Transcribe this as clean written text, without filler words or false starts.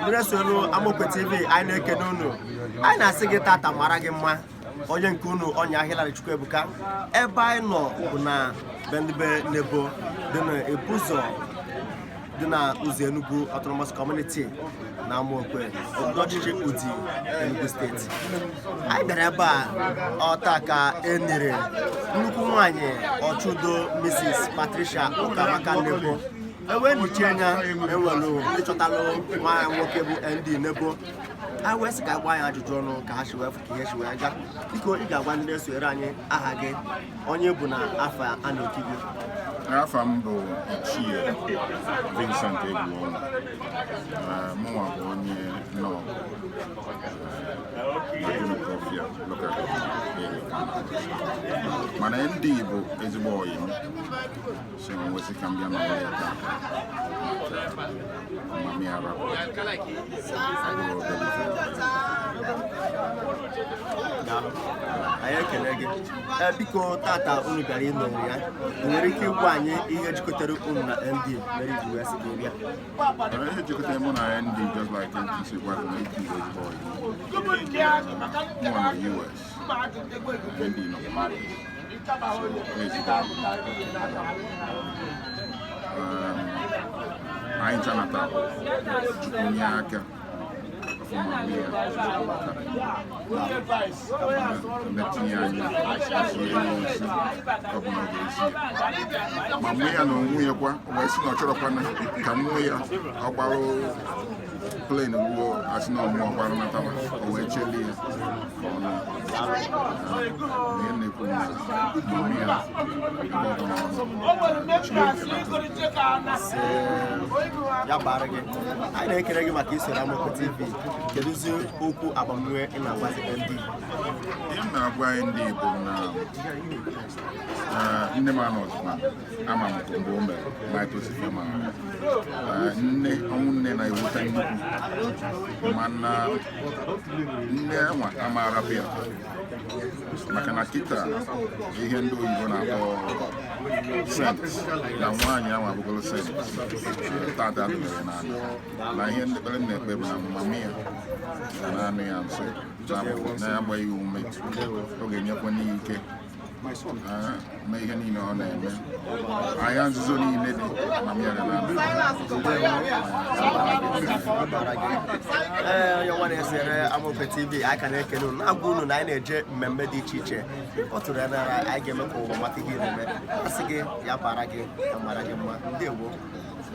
Mresonu Amokwe TV anyị na-ekene unu. Anyị na-asị gị tata mara gị mma. Onye nke unu onye ahịa Chukwuebuka. Ebe anyị nọ bụ na Bendibe Nebo dị na Ebuzo dị na Ụzọ Enugu Autonomous Community na Amokwe ọchịchị Udi Enugu Steeti. Anyị bịara ebe a ọta ka enyere nnukwu nwanyị ọchụdo Mrs. Patricia Ukamaka Nebo. Ewe nche anya enwelu ịchọtalụ nwa nwoke bụ ND Nebo. I was a guy I just don't know cash where I got. Because you got one day so running. I had it on your Buna Alpha and no TV. Afambo Chief Vincent Egwuonwu. More on no. Local. Man, ND is a boy. So what's it can be a biko tata unu gara ịnọ ya nwere ike ịgwa anyị ihe jikọtara unu na ND mere iji wee sị gị bịa. Ihe jikọtara mụ na ND just like NTC gwara na ND boy mụ na US ND nọ anyị chanata onye aka metinye anya ma mụ ya na onwe ya kwa wee sị na ọ chọrọkwa ka mụ ya ọ gbarụ plane ugbo asị na ọmụ ọgbara natala o wee cheli ya ka ọ na-ekwu na mụ ya ya bara gị anyị na-ekele gị maka isoro Amokwe TV. Kedụzi okwu agbamume ị na-agwazi ND? Ihe m na-agwa ND bụ na nne m anọzikwa ama m mgbe o mere maịtosife ma ọnwụ nne na-ewute nnukwu mana nne nwa amaara bịa maka na kịta ihe ndị oyibo na-akpọ sent na nwaanyị ahụ abụgolo sent tata dịrị n'ala na ihe ndị kpere na-ekpe bụ na mama ya na-anụ ya nso na-agbaghị ume ọ ga-enyekwa n'ike mee ihe niile ọ na-eme ahịa nzuzo niile dị na mmiri onye nwa na-esere Amokwe TV anyị ka na-ekele unu na-agwa unu na anyị na-eje mmemme dị iche iche. Ọ tụrụ ya n'ara anyị ga-eme ka ụwa mata ihe na-eme. Asị gị ya bara gị ya mara gị mma. Ndewo.